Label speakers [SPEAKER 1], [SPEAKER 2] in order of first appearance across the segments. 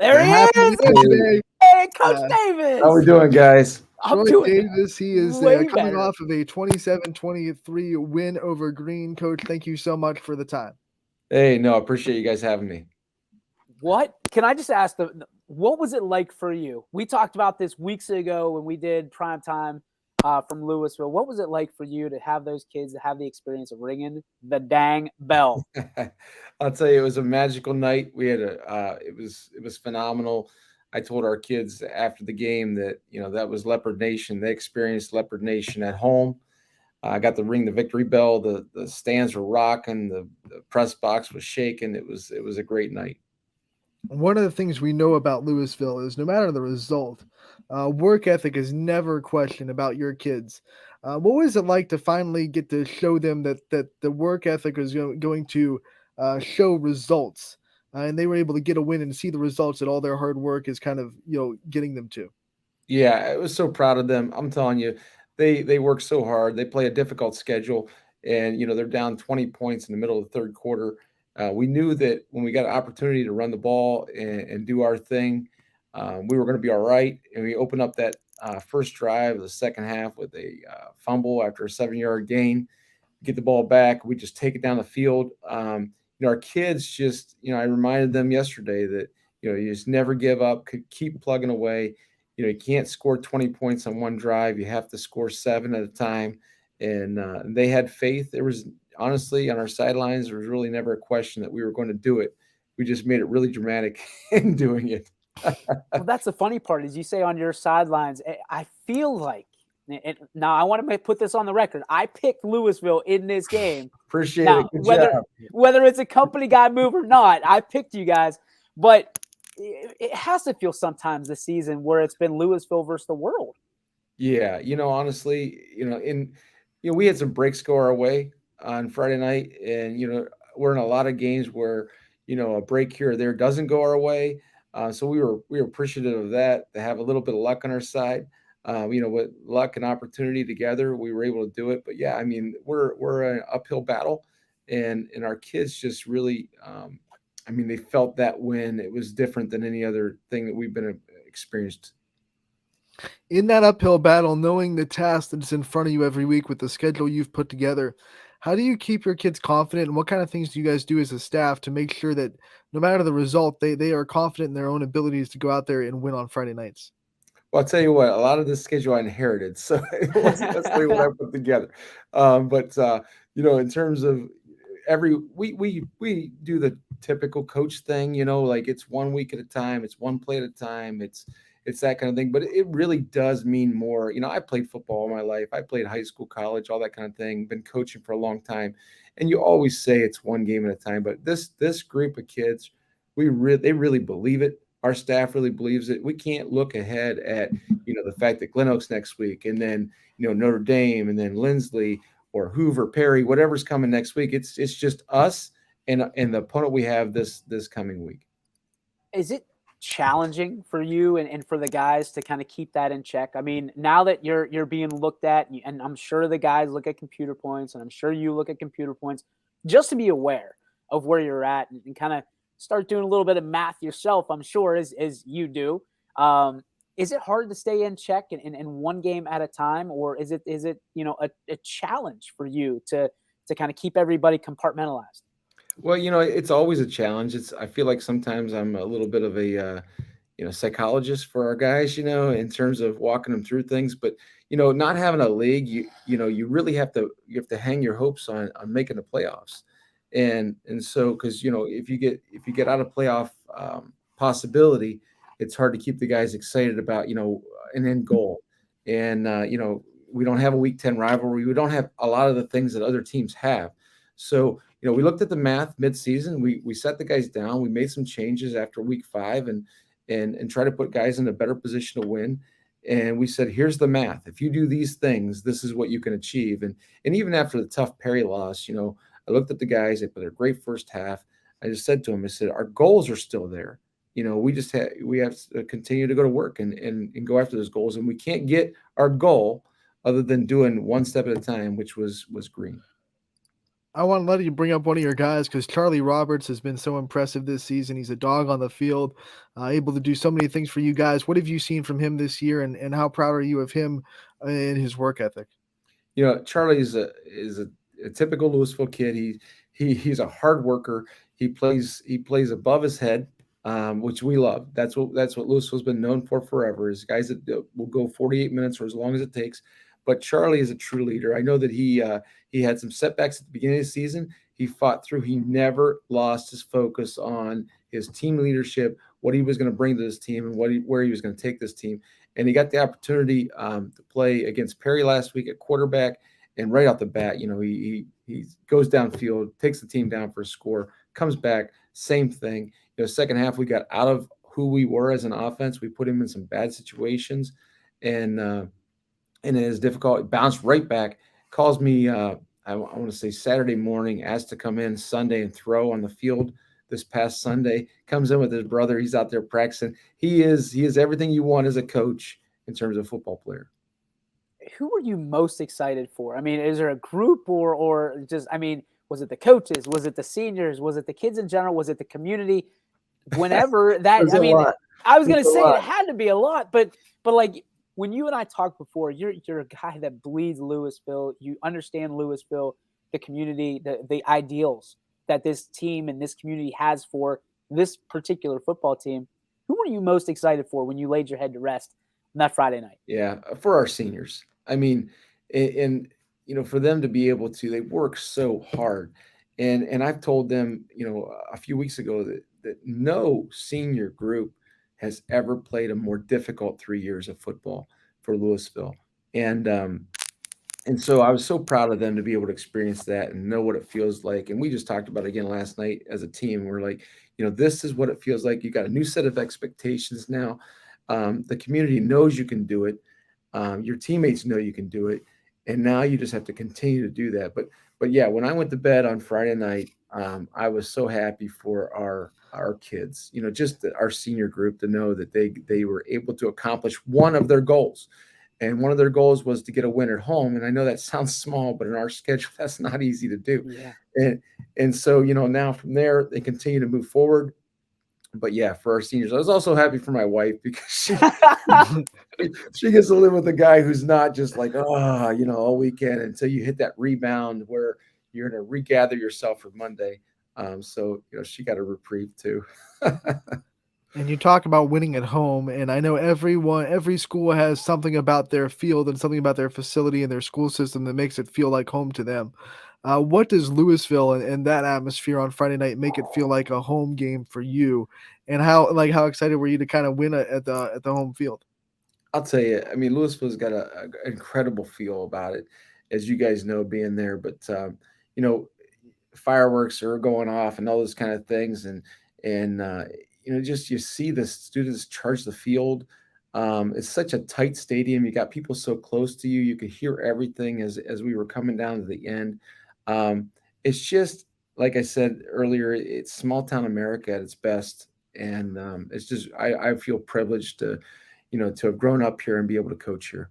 [SPEAKER 1] There he
[SPEAKER 2] Happy
[SPEAKER 1] is.
[SPEAKER 2] Wednesday.
[SPEAKER 1] Hey, Coach
[SPEAKER 2] Uh,
[SPEAKER 1] Davis.
[SPEAKER 3] How we doing, guys?
[SPEAKER 1] I'm
[SPEAKER 2] Troy
[SPEAKER 1] doing
[SPEAKER 2] Davis, he is
[SPEAKER 1] way
[SPEAKER 2] coming
[SPEAKER 1] better.
[SPEAKER 2] off of a 27-23 win over Green. Coach, thank you so much for the time.
[SPEAKER 3] Hey, no, I appreciate you guys having me.
[SPEAKER 1] What can I just ask? What was it like for you? We talked about this weeks ago when we did prime time from Louisville. What was it like for you to have those kids to have the experience of ringing the dang bell?
[SPEAKER 3] I'll tell you, it was a magical night. We had it was phenomenal. I told our kids after the game that that was Leopard Nation. They experienced Leopard Nation at home. I got to ring the victory bell. The stands were rocking. The press box was shaking. It was a great night.
[SPEAKER 2] One of the things we know about Louisville is no matter the result, work ethic is never a question about your kids. What was it like to finally get to show them that the work ethic is going to show results, and they were able to get a win and see the results that all their hard work is kind of getting them to?
[SPEAKER 3] Yeah, I was so proud of them. I'm telling you, they work so hard. They play a difficult schedule, and they're down 20 points in the middle of the third quarter. We knew that when we got an opportunity to run the ball and do our thing, we were going to be all right. And we opened up that first drive of the second half with a fumble after a 7-yard gain. Get the ball back. We just take it down the field. Our kids just, I reminded them yesterday that, you just never give up, could keep plugging away. You can't score 20 points on one drive. You have to score 7 at a time. And they had faith. There was honestly on our sidelines, there was really never a question that we were going to do it. We just made it really dramatic in doing it.
[SPEAKER 1] Well, that's the funny part, is you say on your sidelines. I feel like, now I want to put this on the record. I picked Louisville in this game.
[SPEAKER 3] Appreciate
[SPEAKER 1] Now,
[SPEAKER 3] it. Good job.
[SPEAKER 1] whether it's a company guy move or not, I picked you guys. But it has to feel sometimes this season where it's been Louisville versus the world.
[SPEAKER 3] Yeah, honestly, we had some breaks go our way on Friday night, and we're in a lot of games where a break here or there doesn't go our way. So we were appreciative of that, to have a little bit of luck on our side. With luck and opportunity together, we were able to do it. But yeah, I mean, we're an uphill battle, and our kids just really, they felt that win. It was different than any other thing that we've been experienced.
[SPEAKER 2] In that uphill battle, knowing the task that's in front of you every week with the schedule you've put together, how do you keep your kids confident, and what kind of things do you guys do as a staff to make sure that no matter the result, they are confident in their own abilities to go out there and win on Friday nights?
[SPEAKER 3] Well, I'll tell you what, a lot of this schedule I inherited, so it wasn't necessarily what I put together. But in terms of we do the typical coach thing, like it's 1 week at a time, it's one play at a time, it's that kind of thing. But it really does mean more. I played football all my life. I played high school, college, all that kind of thing. Been coaching for a long time, and you always say it's one game at a time. But this group of kids, they really believe it. Our staff really believes it. We can't look ahead at the fact that Glen Oak's next week, and then Notre Dame, and then Lindsley or Hoover, Perry, whatever's coming next week. It's just us and the opponent we have this coming week.
[SPEAKER 1] Is it challenging for you and for the guys to kind of keep that in check? I mean, now that you're being looked at, and I'm sure the guys look at computer points, and I'm sure you look at computer points, just to be aware of where you're at and kind of start doing a little bit of math yourself, I'm sure, as you do. Is it hard to stay in check in one game at a time, or is it a challenge for you to kind of keep everybody compartmentalized?
[SPEAKER 3] Well, it's always a challenge. I feel like sometimes I'm a little bit of a psychologist for our guys, in terms of walking them through things. But not having a league, you really have to hang your hopes on making the playoffs, and so because if you get out of playoff possibility, it's hard to keep the guys excited about an end goal, and we don't have a Week 10 rivalry. We don't have a lot of the things that other teams have, so. We looked at the math midseason. We set the guys down. We made some changes after Week 5 and try to put guys in a better position to win. And we said, here's the math. If you do these things, this is what you can achieve. And even after the tough Perry loss, I looked at the guys. They put a great first half. I just said to them, I said, our goals are still there. We have to continue to go to work and go after those goals. And we can't get our goal other than doing one step at a time, which was green.
[SPEAKER 2] I want to let you bring up one of your guys because Charlie Roberts has been so impressive this season. He's a dog on the field, able to do so many things for you guys. What have you seen from him this year, and how proud are you of him and his work ethic?
[SPEAKER 3] Charlie is a typical Louisville kid. He's a hard worker. He plays above his head, which we love. That's what Louisville's been known for forever. Is guys that will go 48 minutes or as long as it takes. But Charlie is a true leader. I know that he had some setbacks at the beginning of the season. He fought through. He never lost his focus on his team leadership, what he was going to bring to this team, and where he was going to take this team. And he got the opportunity to play against Perry last week at quarterback. And right off the bat, he goes downfield, takes the team down for a score, comes back, same thing. Second half we got out of who we were as an offense. We put him in some bad situations, and it is difficult. It bounced right back. Calls me, I want to say Saturday morning, asked to come in Sunday and throw on the field this past Sunday. Comes in with his brother. He's out there practicing. He is everything you want as a coach in terms of football player.
[SPEAKER 1] Who are you most excited for? I mean, is there a group or just, I mean, was it the coaches? Was it the seniors? Was it the kids in general? Was it the community? Whenever that,
[SPEAKER 3] There's
[SPEAKER 1] I
[SPEAKER 3] a
[SPEAKER 1] mean,
[SPEAKER 3] lot.
[SPEAKER 1] I was
[SPEAKER 3] There's
[SPEAKER 1] gonna
[SPEAKER 3] a
[SPEAKER 1] say
[SPEAKER 3] lot.
[SPEAKER 1] it had to be a lot, but like when you and I talked before, you're a guy that bleeds Louisville. You understand Louisville, the community, the ideals that this team and this community has for this particular football team. Who were you most excited for when you laid your head to rest on that Friday night?
[SPEAKER 3] Yeah, for our seniors. I mean, and for them to be able to, they work so hard, and I've told them, a few weeks ago that no senior group has ever played a more difficult 3 years of football for Louisville, and so I was so proud of them to be able to experience that and know what it feels like. And we just talked about it again last night as a team. We're like, this is what it feels like. You got a new set of expectations now. The community knows you can do it. Your teammates know you can do it, and now you just have to continue to do that. But yeah, when I went to bed on Friday night, I was so happy for our kids. Just our senior group to know that they were able to accomplish one of their goals, and one of their goals was to get a win at home. And I know that sounds small, but in our schedule, that's not easy to do.
[SPEAKER 1] Yeah.
[SPEAKER 3] And so now from there they continue to move forward. But yeah, for our seniors, I was also happy for my wife because she gets to live with a guy who's not just like, all weekend until you hit that rebound where you're going to regather yourself for Monday. So she got a reprieve too.
[SPEAKER 2] And you talk about winning at home, and I know every school has something about their field and something about their facility and their school system that makes it feel like home to them. What does Louisville and that atmosphere on Friday night make it feel like a home game for you? And how excited were you to kind of win at the home field?
[SPEAKER 3] I'll tell you, I mean, Louisville's got an incredible feel about it, as you guys know, being there. But you know, fireworks are going off and all those kind of things, and just you see the students charge the field. It's such a tight stadium. You got people so close to you. You could hear everything as we were coming down to the end. Um, it's just like I said earlier. It's small town America at its best, and it's just I feel privileged to have grown up here and be able to coach here.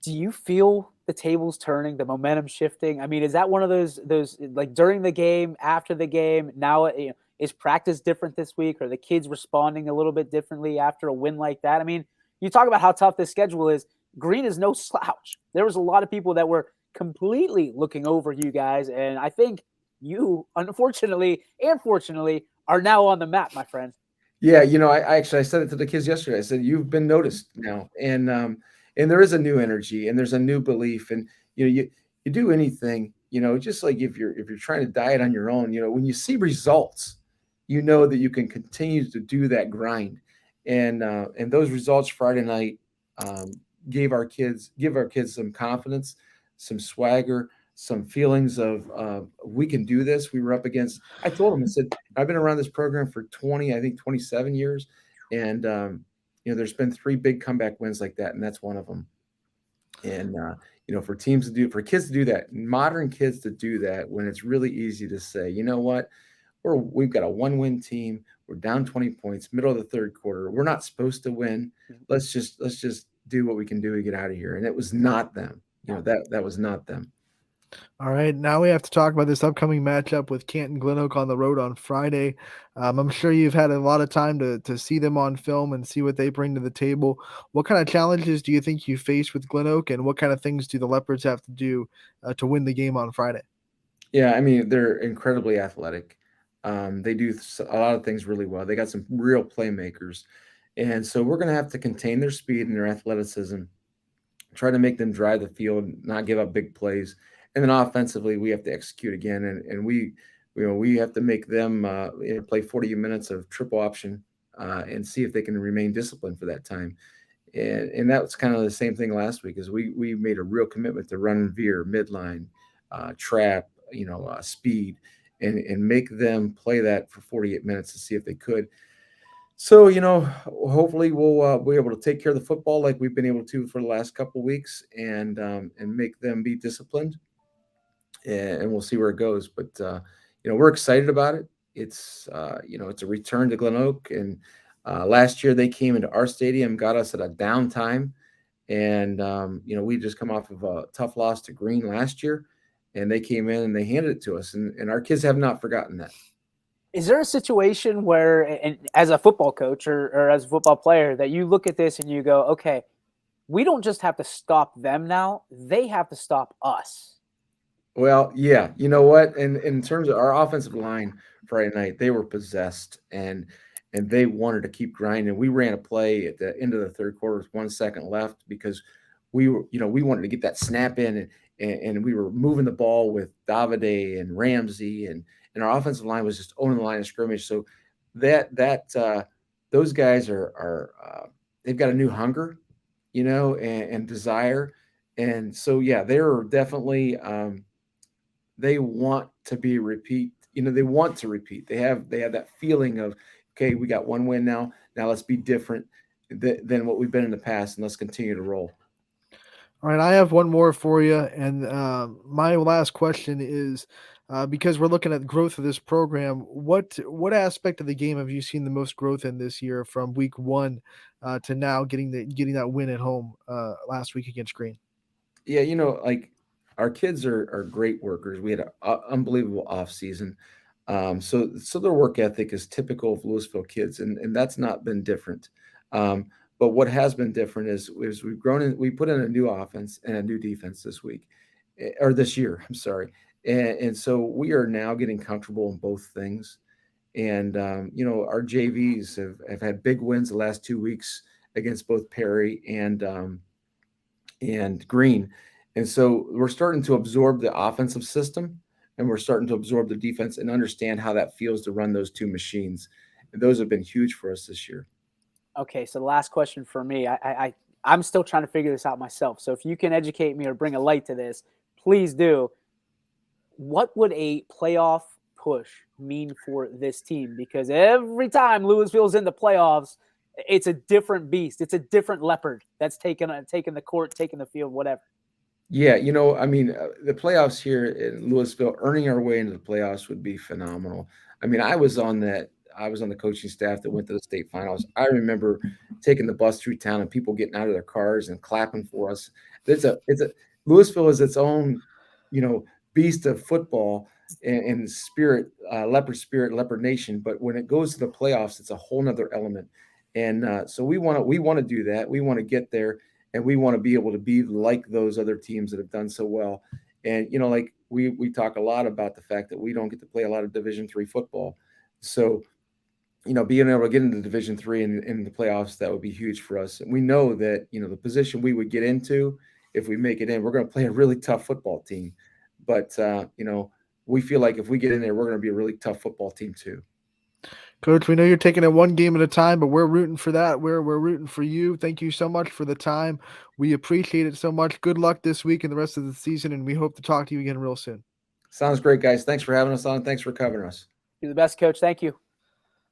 [SPEAKER 1] Do you feel the tables turning, the momentum shifting? I mean, is that one of those like during the game, after the game? Now, is practice different this week? Are the kids responding a little bit differently after a win like that? I mean, you talk about how tough this schedule is. Green is no slouch. There was a lot of people that were completely looking over you guys, and I think you, unfortunately and fortunately, are now on the map, my friend.
[SPEAKER 3] Yeah, I actually I said it to the kids yesterday. I said you've been noticed now, and there is a new energy and there's a new belief, and you do anything, just like if you're trying to diet on your own, when you see results, you know that you can continue to do that grind, and those results Friday night give our kids some confidence, some swagger, some feelings of we can do this. We were up against. I told them, I said, I've been around this program for 20, I think 27 years, and there's been three big comeback wins like that, and that's one of them. And for kids to do that, modern kids to do that, when it's really easy to say, you know what, we've got a one-win team. We're down 20 points, middle of the third quarter. We're not supposed to win. Let's just do what we can do to get out of here. And it was not them. That was not them.
[SPEAKER 2] All right, now we have to talk about this upcoming matchup with Canton Glen Oak on the road on Friday. I'm sure you've had a lot of time to see them on film and see what they bring to the table. What kind of challenges do you think you face with Glen Oak, and what kind of things do the Leopards have to do to win the game on Friday?
[SPEAKER 3] Yeah, I mean, they're incredibly athletic. They do a lot of things really well. They got some real playmakers. And so we're going to have to contain their speed and their athleticism, try to make them drive the field, not give up big plays. And then offensively, we have to execute again. And we have to make them play 40 minutes of triple option and see if they can remain disciplined for that time. And that was kind of the same thing last week, is we made a real commitment to run and veer, midline, trap, speed, and make them play that for 48 minutes to see if they could. So, hopefully we'll be able to take care of the football like we've been able to for the last couple of weeks, and make them be disciplined, and we'll see where it goes. But we're excited about it. It's a return to Glen Oak, and last year they came into our stadium, got us at a downtime, and we just come off of a tough loss to Green last year, and they came in and they handed it to us, and our kids have not forgotten that.
[SPEAKER 1] Is there a situation where, and as a football coach or as a football player, that you look at this and you go, okay, we don't just have to stop them now, they have to stop us?
[SPEAKER 3] Well, yeah, you know what? And in terms of our offensive line Friday night, they were possessed, and they wanted to keep grinding. We ran a play at the end of the third quarter with 1 second left because we wanted to get that snap in, and we were moving the ball with Davide and Ramsey, and our offensive line was just owning the line of scrimmage. So those guys are they've got a new hunger, and desire, and so yeah, they're definitely. They want to be repeat. They want to repeat. They have that feeling of, okay, we got one win now. Now let's be different than what we've been in the past, and let's continue to roll.
[SPEAKER 2] All right, I have one more for you, and my last question is, because we're looking at the growth of this program, what aspect of the game have you seen the most growth in this year from week one to now getting that win at home last week against Green?
[SPEAKER 3] Yeah, like our kids are great workers. We had an unbelievable off season. So their work ethic is typical of Louisville kids, and that's not been different. But what has been different is we've grown in, we put in a new offense and a new defense this week, or this year. I'm sorry, and so we are now getting comfortable in both things. And our JVs have had big wins the last 2 weeks against both Perry and Green. And so we're starting to absorb the offensive system, and we're starting to absorb the defense and understand how that feels to run those two machines. And those have been huge for us this year.
[SPEAKER 1] Okay, so the last question for me, I'm still trying to figure this out myself. So if you can educate me or bring a light to this, please do. What would a playoff push mean for this team? Because every time Louisville's in the playoffs, it's a different beast. It's a different leopard that's taking the court, taking the field, whatever.
[SPEAKER 3] Yeah, I mean, the playoffs here in Louisville, earning our way into the playoffs would be phenomenal. I mean, I was on the coaching staff that went to the state finals. I remember taking the bus through town and people getting out of their cars and clapping for us. It's a Louisville is its own, you know, beast of football and spirit, leopard nation. But when it goes to the playoffs, it's a whole nother element. And so we want to do that. We want to get there, and we want to be able to be like those other teams that have done so well. And like we talk a lot about the fact that we don't get to play a lot of Division III football. So being able to get into Division III and in the playoffs, that would be huge for us. And we know that the position we would get into if we make it in, we're going to play a really tough football team. But we feel like if we get in there, we're going to be a really tough football team too.
[SPEAKER 2] Coach, we know you're taking it one game at a time, but we're rooting for that. We're rooting for you. Thank you so much for the time. We appreciate it so much. Good luck this week and the rest of the season, and we hope to talk to you again real soon.
[SPEAKER 3] Sounds great, guys. Thanks for having us on. Thanks for covering us.
[SPEAKER 1] You're the best, Coach. Thank you.